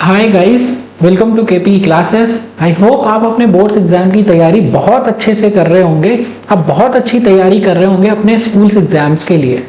Hi guys, welcome to KP classes. I hope आप अपने boards exam की तैयारी बहुत अच्छे से कर रहे होंगे। आप बहुत अच्छी तैयारी कर रहे होंगे अपने स्कूल्स एग्जाम्स के लिए।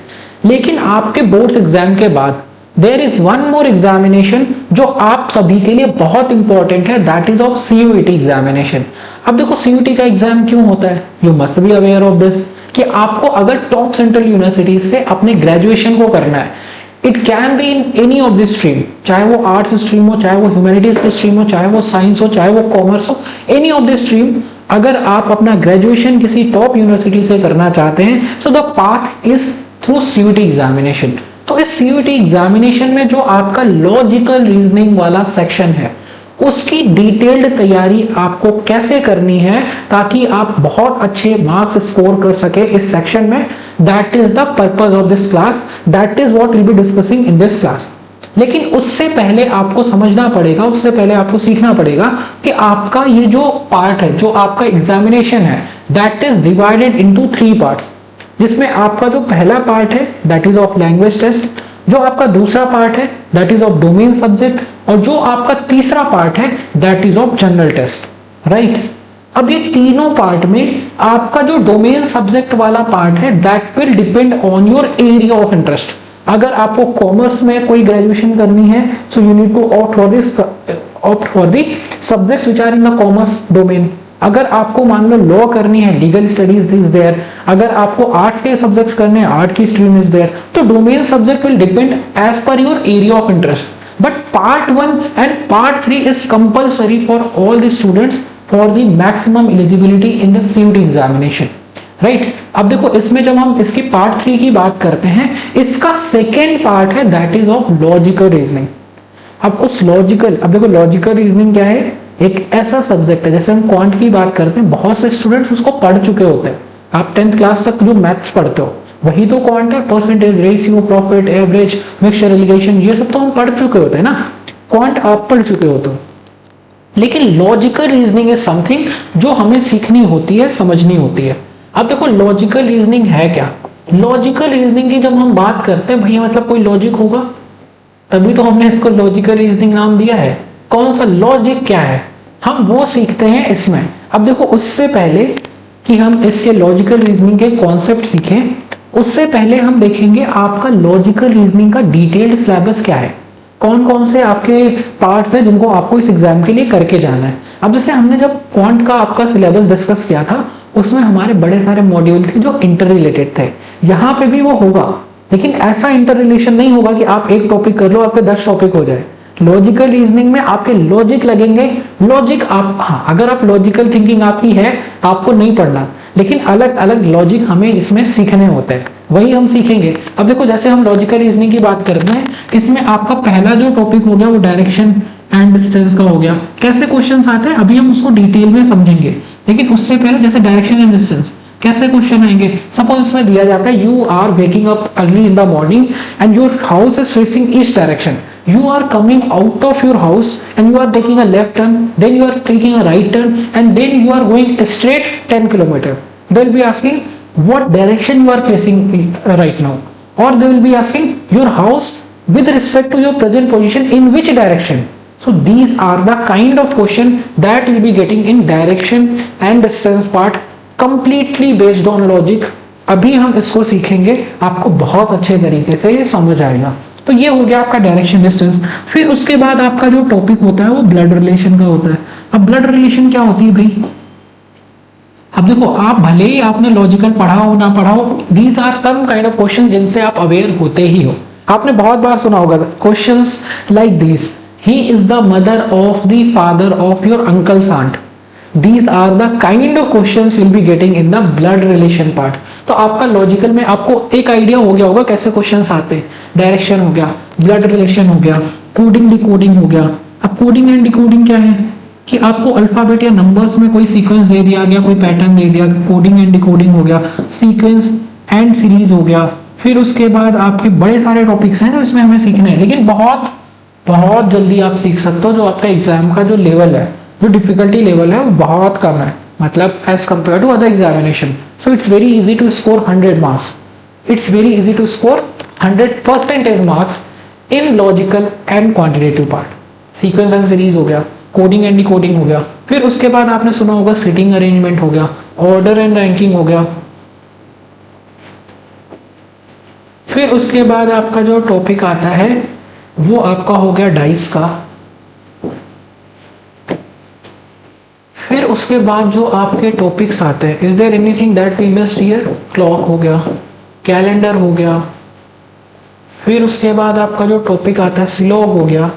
लेकिन आपके बोर्ड्स एग्जाम के बाद there is one more examination जो आप सभी के लिए बहुत इंपॉर्टेंट है, that is of CUET examination. अब देखो सीयूईटी का एग्जाम क्यों होता है, you must be aware of this कि आपको अगर टॉप सेंट्रल यूनिवर्सिटीज से अपने ग्रेजुएशन को करना है, it can be in any of this stream, चाहे वो आर्ट्स स्ट्रीम हो, चाहे वो ह्यूमैनिटीज की स्ट्रीम हो, चाहे वो साइंस हो, चाहे वो कॉमर्स हो, एनी ऑफ दिस स्ट्रीम। अगर आप अपना ग्रेजुएशन किसी टॉप यूनिवर्सिटी से करना चाहते हैं, so the path is through CUET examination. तो इस सीयूईटी एग्जामिनेशन में जो आपका लॉजिकल रीजनिंग वाला सेक्शन है, उसकी डिटेल्ड तैयारी आपको कैसे करनी है ताकि आप बहुत अच्छे मार्क्स स्कोर कर सके इस सेक्शन में, that is the purpose of this class, that is what will be discussing in this class. लेकिन उससे पहले आपको समझना पड़ेगा, उससे पहले आपको सीखना पड़ेगा कि आपका ये जो पार्ट है, जो आपका एग्जामिनेशन है, that is divided into 3 parts, जिसमें आपका जो पहला पार्ट है that is of language test, जो आपका दूसरा पार्ट है that is of domain subject, और जो आपका तीसरा पार्ट है that is of general test, right. अब ये तीनों पार्ट में आपका जो डोमेन सब्जेक्ट वाला पार्ट है that will depend on your area of interest. अगर आपको कॉमर्स में कोई ग्रेजुएशन करनी है, so you need to opt for the subjects which are in the commerce domain. अगर आपको मान लो लॉ करनी है, लीगल स्टडीज इज देयर। अगर आपको आर्ट्स के सब्जेक्ट्स करने हैं, आर्ट की स्ट्रीम इज देयर। तो domain subject will depend as पर your area of interest. But part 1 and part 3 is compulsory for all the students for the maximum eligibility in the CUET examination, right. अब देखो इसमें जब हम इसकी part 3 की बात करते हैं, इसका सेकेंड पार्ट है that is of logical reasoning. अब देखो लॉजिकल रीजनिंग क्या है, एक ऐसा सब्जेक्ट है, जैसे हम क्वांट की बात करते हैं, बहुत से स्टूडेंट्स उसको पढ़ चुके होते हैं। आप 10th क्लास तक जो मैथ्स पढ़ते हो वही तो क्वांट है, percentage, ratio, profit, average, mixture, alligation, ये सब तो हम पढ़ चुके होते हैं ना, क्वांट आप पढ़ चुके होते हो। लेकिन लॉजिकल रीजनिंग इज समथिंग जो हमें सीखनी होती है, समझनी होती है। अब देखो लॉजिकल रीजनिंग है क्या। लॉजिकल रीजनिंग की जब हम बात करते हैं, भैया मतलब कोई लॉजिक होगा, तभी तो हमने इसको लॉजिकल रीजनिंग नाम दिया है। कौन सा लॉजिक क्या है, हम वो सीखते हैं इसमें। अब देखो उससे पहले कि हम इसके लॉजिकल रीजनिंग के कॉन्सेप्ट सीखें, उससे पहले हम देखेंगे आपका लॉजिकल रीजनिंग का डिटेल्ड सिलेबस क्या है, कौन कौन से आपके पार्ट्स हैं जिनको आपको इस एग्जाम के लिए करके जाना है। अब जैसे हमने जब क्वांट का आपका सिलेबस डिस्कस किया था, उसमें हमारे बड़े सारे मॉड्यूल थे जो इंटर रिलेटेड थे। यहाँ पे भी वो होगा, लेकिन ऐसा इंटर रिलेशन नहीं होगा कि आप एक टॉपिक कर लो आपके 10 टॉपिक हो जाए। लॉजिकल रीजनिंग में आपके लॉजिक लगेंगे। लॉजिक आप, हाँ, अगर आप लॉजिकल थिंकिंग आपकी है आपको नहीं पढ़ना, लेकिन अलग अलग लॉजिक हमें इसमें सीखने होते हैं, वही हम सीखेंगे। अब देखो जैसे हम लॉजिकल रीजनिंग की बात करते हैं, इसमें आपका पहला जो टॉपिक हो गया वो डायरेक्शन एंड डिस्टेंस का हो गया। कैसे क्वेश्चंस आते हैं अभी हम उसको डिटेल में समझेंगे, लेकिन उससे पहले जैसे डायरेक्शन एंड डिस्टेंस कैसे क्वेश्चन आएंगे। सपोज इसमें दिया जाता है you are waking up early in the morning and your house is facing east direction. You are coming out of your house and you are taking a left turn, then you are taking a right turn, and then you are going straight 10 kilometer. They will be asking what direction you are facing right now, or they will be asking your house with respect to your present position in which direction. So these are the kind of question that you will be getting in direction and distance part, completely based on logic. अभी हम इसको सीखेंगे, आपको बहुत अच्छे तरीके से ये समझ आएगा। तो ये हो गया आपका डायरेक्शन डिस्टेंस। फिर उसके बाद आपका जो टॉपिक होता है वो ब्लड रिलेशन का होता है। अब ब्लड रिलेशन क्या होती है भाई, अब देखो आप भले ही आपने लॉजिकल पढ़ा हो ना पढ़ा हो, these are some kind of question जिनसे आप अवेयर होते ही हो। आपने बहुत बार सुना होगा questions like this, he is the mother of the father of your uncle's aunt. These are the kind of questions you'll be getting in the blood relation part. तो आपका लॉजिकल में आपको एक आइडिया हो गया होगा कैसे क्वेश्चंस आते हैं। डायरेक्शन हो गया, ब्लड रिलेशन हो गया, कोडिंग डिकोडिंग हो गया। अब कोडिंग एंड डिकोडिंग क्या है कि आपको अल्फाबेट या नंबर्स में कोई सीक्वेंस दे दिया गया, कोई पैटर्न दे दिया, कोडिंग एंड डिकोडिंग हो गया, सीक्वेंस एंड सीरीज हो गया। फिर उसके बाद आपके बड़े सारे टॉपिक्स हैं जो इसमें हमें सीखने हैं, लेकिन बहुत बहुत जल्दी आप सीख सकते हो। जो आपका एग्जाम का जो लेवल है, जो डिफिकल्टी लेवल है वो बहुत कम है, मतलब as compare to other examination. So it's very easy to score 100 marks, it's very easy to score 100% marks in logical and quantitative part. Sequence and series हो गया, कोडिंग एंड डिकोडिंग हो गया। फिर उसके बाद आपने सुना होगा सिटिंग अरेंजमेंट हो गया, ऑर्डर एंड रैंकिंग हो गया। फिर उसके बाद आपका जो टॉपिक आता है वो आपका हो गया डाइस का। फिर उसके बाद जो आपके टॉपिक्स आते हैं, is there anything that we missed here? Clock हो गया, कैलेंडर हो गया। फिर उसके बाद आपका जो टॉपिक आता है सिलॉग हो गया,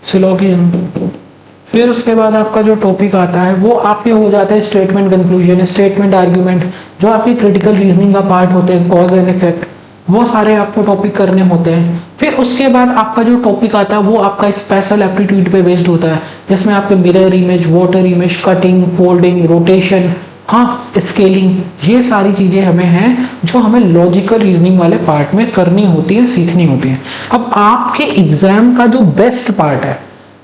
सिलॉगिज्म। फिर उसके बाद आपका जो टॉपिक आता है वो आपके हो जाता है स्टेटमेंट कंक्लूजन, स्टेटमेंट आर्ग्यूमेंट, जो आपकी क्रिटिकल रीजनिंग का पार्ट होते हैं, कॉज एंड इफेक्ट, वो सारे आपको टॉपिक करने होते हैं। फिर उसके बाद आपका जो टॉपिक आता है वो आपका स्पेशल एप्टीट्यूड पे बेस्ड होता है, जिसमें आपके mirror image, water image, cutting, folding, rotation, हाँ स्केलिंग, ये सारी चीजें हमें हैं जो हमें लॉजिकल रीजनिंग वाले पार्ट में करनी होती है, सीखनी होती है। अब आपके एग्जाम का जो बेस्ट पार्ट है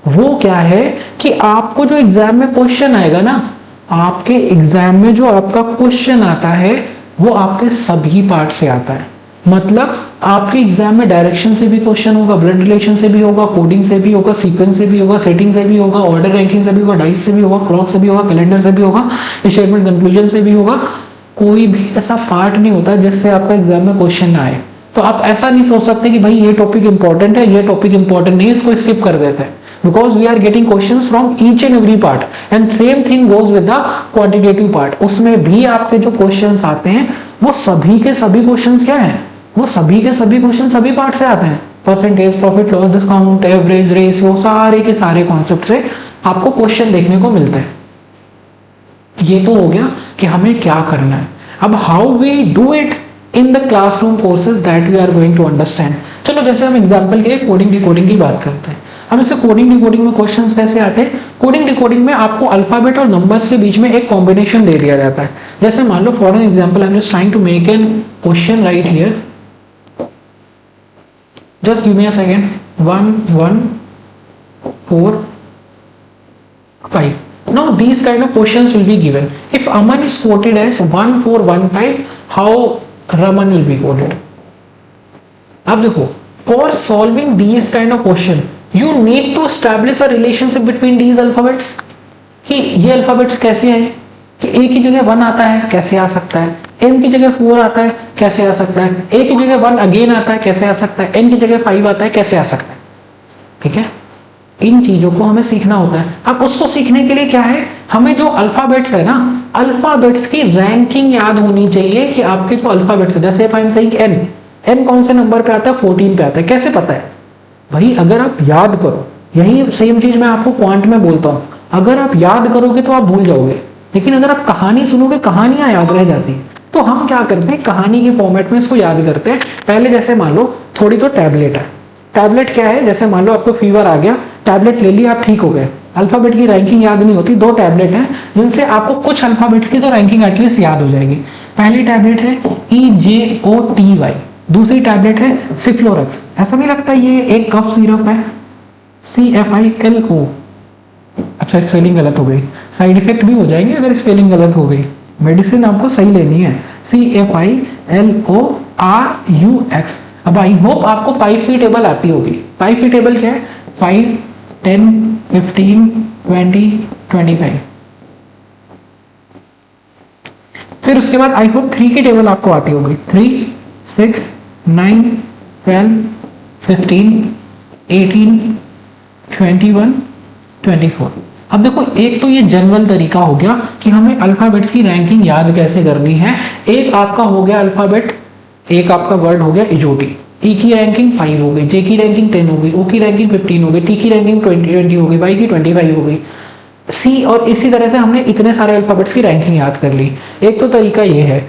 वो क्या है कि आपको जो एग्जाम में क्वेश्चन आएगा ना, आपके एग्जाम में जो आपका क्वेश्चन आता है वो आपके सभी पार्ट से आता है। मतलब आपके एग्जाम में डायरेक्शन से भी क्वेश्चन होगा, ब्लड रिलेशन से भी होगा, कोडिंग से भी होगा, सीक्वेंस से भी होगा, सेटिंग से भी होगा, ऑर्डर रैंकिंग से भी होगा, डाइस से भी होगा, क्लॉक से भी होगा, कैलेंडर से भी होगा, स्टेटमेंट कंक्लूजन से भी होगा। कोई भी ऐसा पार्ट नहीं होता जिससे आपका एग्जाम में क्वेश्चन ना आए। तो आप ऐसा नहीं सोच सकते कि भाई ये टॉपिक इंपॉर्टेंट है, ये टॉपिक इंपॉर्टेंट नहीं है, इसको स्किप कर देते हैं, because we are getting questions from each and every part and same thing goes with the quantitative part। उसमें भी आपके जो क्वेश्चंस आते हैं वो सभी के सभी क्वेश्चंस क्या हैं, वो सभी के सभी क्वेश्चन सभी पार्ट से आते हैं। Percentage, profit loss, discount, average, ratio, सारे के सारे कॉन्सेप्ट से आपको क्वेश्चन देखने को मिलते हैं। ये तो हो गया कि हमें क्या करना है। अब how we do it in the classroom courses that we are going to understand. चलो जैसे हम एग्जाम्पल के लिए कोडिंग डिकोडिंग की बात करते हैं। अब इसे कोडिंग डिकोडिंग में क्वेश्चंस कैसे आते हैं? कोडिंग डिकोडिंग में आपको अल्फाबेट और नंबर्स के बीच में एक कॉम्बिनेशन दे दिया जाता है। जैसे मान लो for an example I am just trying to make an question right here, just give me a second. 1 1 4 5। Now these kind of questions will be given. If Aman is quoted as 1 4 1 5, how Raman will be quoted? अब देखो, for solving these kind of question you need to establish a relationship between these alphabets। कि ये alphabets कैसे हैं कि ए की जगह 1 आता है, कैसे आ सकता है, एम की जगह 4 आता है, कैसे आ सकता है, ए की जगह 1 अगेन आता है, कैसे आ सकता है, एन की जगह 5 आता है, कैसे आ सकता है। ठीक है, इन चीजों को हमें सीखना होता है। अब उसको सीखने के लिए क्या है, हमें जो अल्फाबेट्स है ना, अल्फाबेट्स की रैंकिंग याद होनी चाहिए कि आपके जो अल्फाबेट्स है, जैसे I am saying N, N कौन से नंबर पे आता है? 14 पे आता है। कैसे पता है भाई? अगर आप याद करो, यही सेम चीज मैं आपको क्वांट में बोलता हूं, अगर आप याद करोगे तो आप भूल जाओगे, लेकिन अगर आप कहानी सुनोगे, कहानियां याद रह जाती है। तो हम क्या करते हैं, कहानी के फॉर्मेट में इसको याद करते हैं। पहले जैसे मान लो थोड़ी तो टैबलेट है, टैबलेट क्या है, जैसे मान लो आपको फीवर आ गया, टैबलेट ले लिया, आप ठीक हो गए। अल्फाबेट की रैंकिंग याद नहीं होती, 2 टैबलेट हैं जिनसे आपको कुछ अल्फाबेट्स की तो रैंकिंग एटलीस्ट याद हो जाएगी। पहली टैबलेट है EJOTY, दूसरी टैबलेट है सिफ्लोरक्स। ऐसा नहीं लगता ये एक कफ सिरप है, CFILO। अच्छा स्पेलिंग गलत हो गई, साइड इफेक्ट भी हो जाएंगे अगर स्पेलिंग गलत हो गई। मेडिसिन आपको सही लेनी है, CFILORUX। अब आई होप आपको पाई की टेबल आती होगी। पाई की टेबल क्या है? 5 10 15 20 25। फिर उसके बाद आई होप 3 की टेबल आपको आती होगी, 3 6 9 12 15 18 21 24। अब देखो, एक तो ये जनरल तरीका हो गया कि हमें अल्फाबेट्स की रैंकिंग याद कैसे करनी है। एक आपका हो गया अल्फाबेट, एक आपका वर्ड हो गया इजोटी। ई की रैंकिंग 5 हो गई, जे की रैंकिंग 10 हो गई, ओ की रैंकिंग 15 हो गई, टी की रैंकिंग 20 हो गई, वाई की 25 हो गई, सी, और इसी तरह से हमने इतने सारे अल्फाबेट्स की रैंकिंग याद कर ली। एक तो तरीका ये है।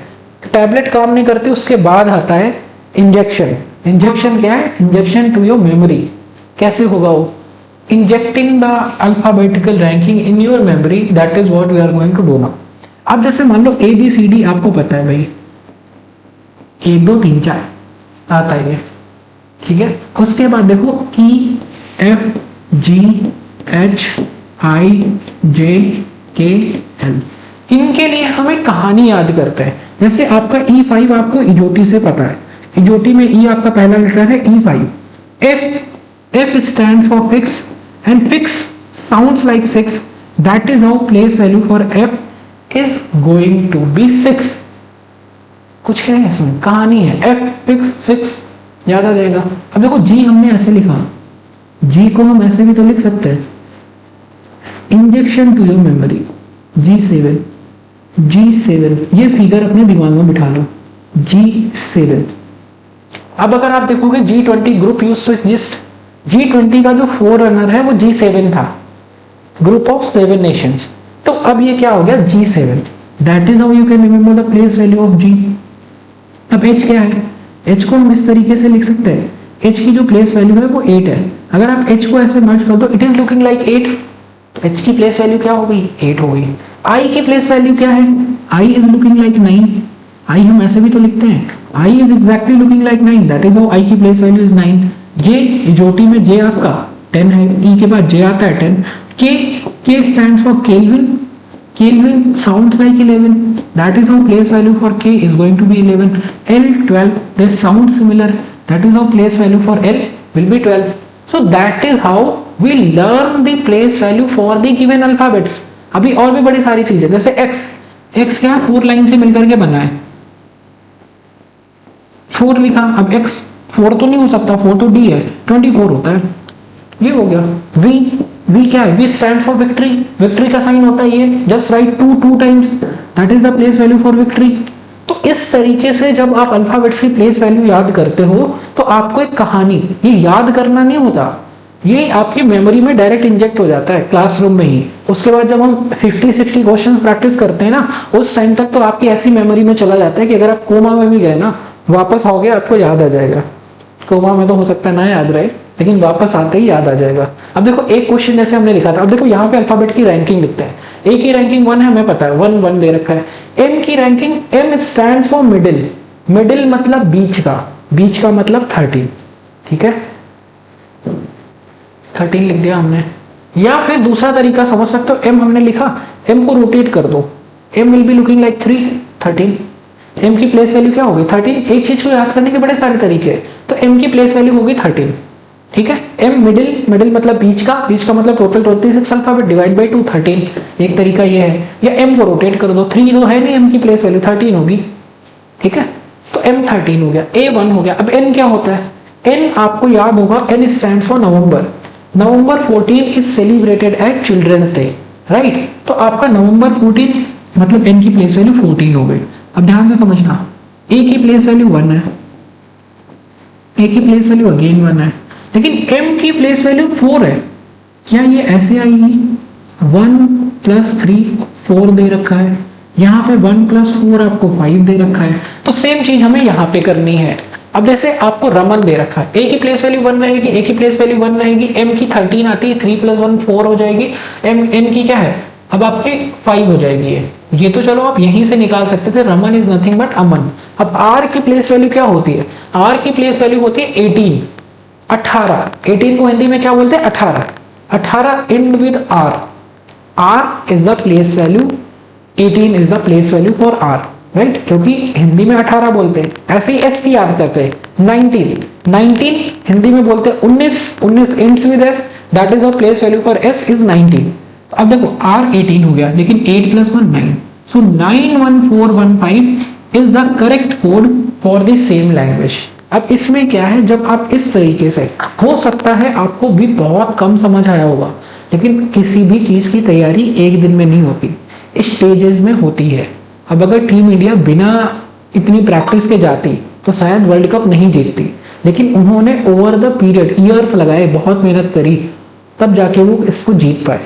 टैबलेट काम नहीं करती, उसके बाद आता है इंजेक्शन। इंजेक्शन क्या है? Injection to your memory. कैसे होगा वो? Injecting the alphabetical ranking in your memory, that is what we are going to do now. अब जैसे मान लो ABCD आपको पता है भाई, 1 2 3 4 आता है ये, ठीक है। उसके बाद देखो EFGHIJKL, इनके लिए हमें कहानी याद करते हैं। जैसे आपका E5 आपको इजोटी से पता है, इजोटी में ई आपका पहला लेटर है E5, F F stands for fix and fix sounds like 6. That is how place value for F is going to be 6. कुछ है इसमें, कहानी है, F fix 6 याद आ जाएगा। अब देखो G हमने ऐसे लिखा, G को हम ऐसे भी तो लिख सकते हैं, injection to your memory G7, G7 ये फिगर अपने दिमाग में बिठा लो, G7। अब अगर आप देखोगे G20 group used to exist, G20 का जो फोर रनर है वो G7 था, ग्रुप ऑफ 7 नेशंस। तो अब ये क्या हो गया G7। That is how you can remember the place value of G। अब H क्या है, H को हम इस तरीके से लिख सकते हैं, H की जो प्लेस वैल्यू है वो 8 है। अगर आप H को ऐसे मर्ज कर दो, इट इज लुकिंग लाइक 8, तो H की प्लेस वैल्यू क्या हो गई, 8 हो गई। I की प्लेस वैल्यू क्या है, I is looking like 9, I हम ऐसे भी तो लिखते हैं, I is exactly looking like 9, that is how I की प्लेस वैल्यू इज 9। J जोटी में J आपका 10 है, E के बाद J आता है 10। K stands for Kelvin, Kelvin sounds like 11, that is how place value for K is going to be 11। L 12, they sound similar, that is how place value for L will be 12। So that is how we learn the place value for the given alphabets। अभी और भी बड़ी सारी चीजें, जैसे X क्या 4 line से मिलकर के बना है, 4 लिखा, अब X 4 तो नहीं हो सकता, 4 तो D है, 24 होता है, ये हो गया। V क्या है, V stand for victory, victory का साइन होता है ये, just right 2 times, that is the place value for victory. तो इस तरीके से जब आप अल्फाबेट्स की प्लेस वैल्यू याद करते हो तो आपको एक कहानी, ये याद करना नहीं होता, ये आपकी मेमोरी में डायरेक्ट इंजेक्ट हो जाता है क्लासरूम में ही। उसके बाद जब हम 50-60 क्वेश्चन प्रैक्टिस करते हैं ना, उस टाइम तक तो आपकी ऐसी मेमोरी में चला जाता है कि अगर आप कोमा में भी गए ना, वापस आओगे आपको याद आ जाएगा। कोमा में तो हो सकता है ना याद रहे, लेकिन वापस आते ही याद आ जाएगा। अब देखो एक क्वेश्चन जैसे हमने लिखा था, अब देखो यहाँ पे अल्फाबेट की रैंकिंग लिखते हैं, ए की रैंकिंग 1 है, हमें पता है 1 दे रखा है। एम की ranking, M stands for middle, middle मतलब बीच का, बीच का मतलब 13, ठीक है 13 लिख दिया हमने। या फिर दूसरा तरीका समझ सकते हो, एम हमने लिखा, एम को रोटेट कर दो, M will be looking like 13। M की प्लेस वैल्यू क्या होगी 13। एक चीज को याद करने के बड़े सारे तरीके हैं, तो एम की प्लेस वैल्यू होगी 13, ठीक है। एम मिडिल, मिडिल मतलब बीच का, बीच का मतलब टोटल 26 अल्फाबेट डिवाइड बाय 2 13, एक तरीका ये है। या एम को रोटेट कर दो, 3 तो है नहीं, एम की प्लेस वैल्यू 13 होगी, ठीक है। तो एम 13 हो गया, ए 1 हो गया। अब एन क्या होता है, एन आपको याद होगा, N stand for November, November 14 is celebrated at children's day, right. तो आपका नवंबर 14 मतलब एन की प्लेस वैल्यू 14 हो गई। अब ध्यान से समझना, ए की प्लेस वैल्यू 1 है, ए की प्लेस वैल्यू अगेन 1 है, लेकिन एम की प्लेस वैल्यू 4 है। क्या ये ऐसे आएगी, 1 + 3 4 दे रखा है, यहाँ पे 1 + 4 आपको 5 दे रखा है। तो सेम चीज हमें यहाँ पे करनी है। अब जैसे आपको रमन दे रखा है, ए की प्लेस वैल्यू 1 रहेगी, ए की प्लेस वैल्यू 1 रहेगी, एम की 13 आती है, 3 + 1 4 हो जाएगी, एन की क्या है अब आपके 5 हो जाएगी। ये तो चलो आप यहीं से निकाल सकते थे, रमन इज नथिंग बट अमन। अब आर की प्लेस वैल्यू क्या होती है, आर की प्लेस वैल्यू होती है 18, 18। 18 को हिंदी में क्या बोलते हैं 18, 18 and with R, R is the place value, 18 is the place value for R, right, क्योंकि हिंदी में 18 बोलते हैं। ऐसे ही एस की याद करते हैं, 19, 19 हिंदी में बोलते हैं 19, 19 ends with S, that is the place value for S is 19। तो अब देखो R 18 हो गया, लेकिन 8 + 1 9, सो 91415 is the correct code for the same language. अब इसमें क्या है, जब आप इस तरीके से, हो सकता है आपको भी बहुत कम समझ आया होगा, लेकिन किसी भी चीज की तैयारी एक दिन में नहीं होती, स्टेजेस में होती है। अब अगर टीम इंडिया बिना इतनी प्रैक्टिस के जाती तो शायद वर्ल्ड कप नहीं जीतती, लेकिन उन्होंने ओवर द पीरियड ईयर्स लगाए, बहुत मेहनत करी, तब जाके वो इसको जीत पाए।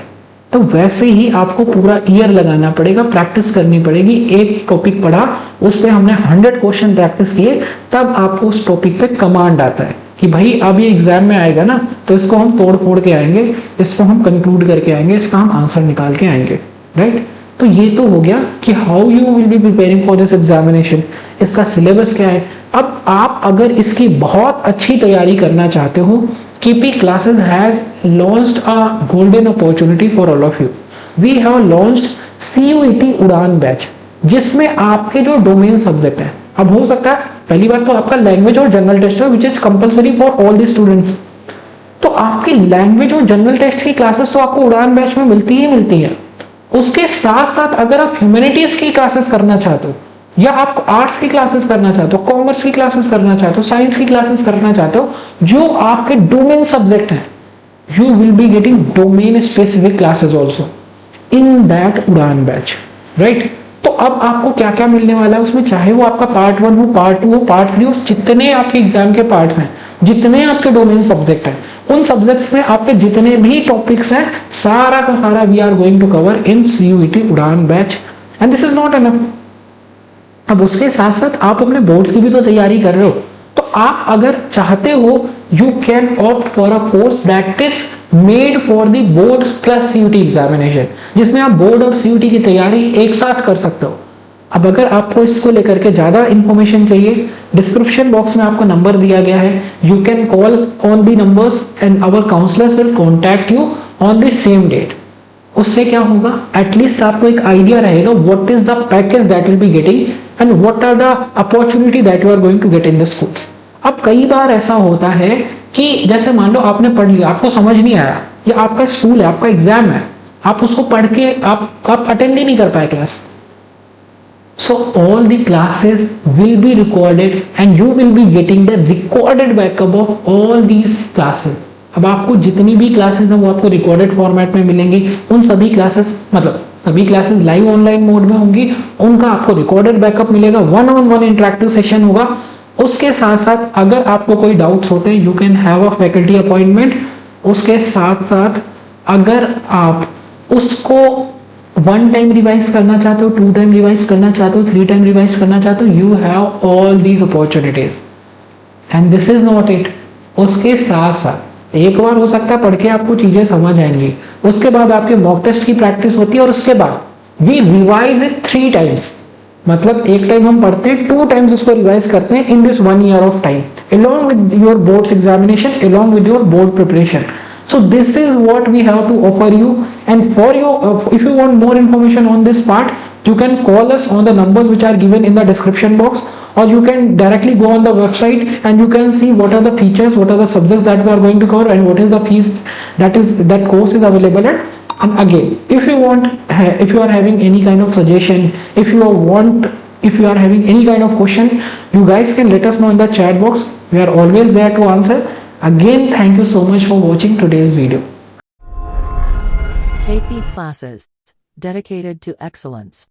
तो वैसे ही आपको पूरा ईयर लगाना पड़ेगा, प्रैक्टिस करनी पड़ेगी। एक टॉपिक पढ़ा, उस पे हमने 100 क्वेश्चन प्रैक्टिस किए, तब आपको उस टॉपिक पे कमांड आता है कि भाई अब ये एग्जाम में आएगा ना, तो इसको हम तोड़ फोड़ के आएंगे, इसको हम कंक्लूड करके आएंगे, इसका हम आंसर निकाल के आएंगे, राइट। तो ये तो हो गया कि how you will be preparing for this examination, इसका सिलेबस क्या है। अब आप अगर इसकी बहुत अच्छी तैयारी करना चाहते हो, KP Classes has launched a golden opportunity for all of you. We have launched CUET Udaan batch, जिसमें आपके जो डोमेन सब्जेक्ट है, अब हो सकता है पहली बात तो आपका लैंग्वेज और जनरल टेस्ट है, which is compulsory for all the students. तो आपकी लैंग्वेज और जनरल टेस्ट की क्लासेस तो आपको उड़ान बैच में मिलती ही मिलती है। उसके साथ साथ अगर आप ह्यूमैनिटीज की क्लासेस करना चाहते हो, या आप आर्ट्स की क्लासेस करना चाहते हो, कॉमर्स की क्लासेस करना चाहते हो, साइंस की क्लासेस करना चाहते हो, जो आपके डोमेन सब्जेक्ट है, you will be getting domain specific classes also in that उड़ान बैच, राइट। तो अब आपको क्या क्या मिलने वाला है उसमें, चाहे वो आपका पार्ट 1 हो, पार्ट 2 हो, पार्ट 3 हो, जितने आपके एग्जाम के पार्ट्स हैं, जितने आपके डोमेन सब्जेक्ट हैं, उन सब्जेक्ट्स में आपके जितने भी टॉपिक्स हैं, सारा का सारा we are going to cover in CUET Udaan batch, and this is not enough. अब उसके साथ साथ आप अपने बोर्ड्स की भी तो तैयारी कर रहे हो, तो आप अगर चाहते हो you can opt for a course that is made for the board plus CUET examination, जिसमें आप बोर्ड और CUET की तैयारी एक साथ कर सकते हो। अब अगर आपको इसको लेकर के ज्यादा इंफॉर्मेशन चाहिए, डिस्क्रिप्शन बॉक्स में आपको नंबर दिया गया है, you can call on the numbers and our counsellors will contact you on the same date. उससे क्या होगा, एटलीस्ट आपको एक आइडिया रहेगा what is the package that will be getting and what are the opportunity that you are going to get in the schools. अब कई बार ऐसा होता है कि जैसे मान लो आपने पढ़ लिया, आपको समझ नहीं आया, या आपका स्कूल है, आपका एग्जाम है, आप उसको पढ़ के आप अटेंड ही नहीं कर पाए class. So all the classes will be recorded and you will be getting the recorded backup of all these classes. अब आपको जितनी भी क्लासेस हैं वो आपको रिकॉर्डेड फॉर्मेट में मिलेंगी। उन सभी क्लासेस मतलब सभी क्लासेस लाइव ऑनलाइन मोड में होंगी, उनका आपको रिकॉर्डेड बैकअप मिलेगा, 1-on-1 इंटरेक्टिव सेशन होगा। उसके साथ साथ अगर आपको कोई डाउट्स होते हैं, you can have a faculty appointment. उसके साथ साथ अगर आप उसको 1 टाइम रिवाइज करना चाहते हो, 2 टाइम रिवाइज करना चाहते हो, 3 टाइम रिवाइज करना चाहते हो, you have all these opportunities and this is not it. उसके साथ साथ एक बार हो सकता है पढ़ के आपको चीजें समझ आएंगी, उसके बाद आपके मॉक टेस्ट की प्रैक्टिस होती है, और उसके बाद वी रिवाइज इट 3 टाइम्स। मतलब एक टाइम हम पढ़ते हैं, 2 टाइम्स उसको रिवाइज करते हैं in this 1 year of time, along with your board's examination, along with your board preparation. So this is what we have to offer you, and for you if you want more information on this part, you can call us on the numbers which are given in the description box, or you can directly go on the website and you can see what are the features, what are the subjects that we are going to cover, and what is the fees that course is available at. And again, if you are having any kind of suggestion, if you are having any kind of question, you guys can let us know in the chat box. We are always there to answer. Again, thank you so much for watching today's video. KP Classes, dedicated to excellence.